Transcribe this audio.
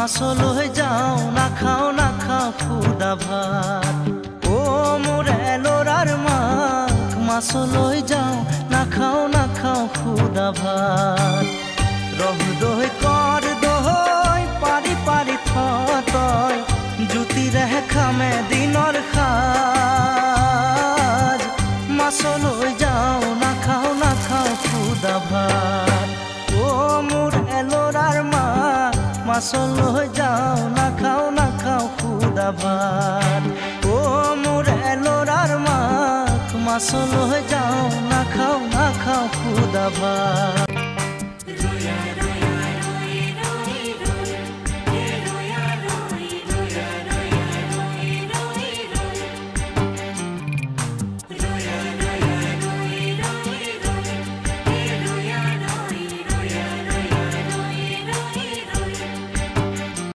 মাছলৈ যাওঁ নাখাওঁ খুদা ভাত। ও মোৰে ল'ৰাৰ মাক মাছলৈ যাওঁ নাখাওঁ খুদা ভাত। ৰহ দৈ কৰ দৈ পাৰি পাৰি তই জুতিৰে খামে দিনৰ সাজ। মাছলৈ যাওঁ নাখাওঁ খুদা ভাত। ও মোৰ ল'ৰাৰ মাক মাছলৈ যাওঁ নাখাওঁ খুদা ভাত। ও মোৰ ল'ৰাৰ মাক মাছলৈ যাওঁ নাখাওঁ খুদা ভাত।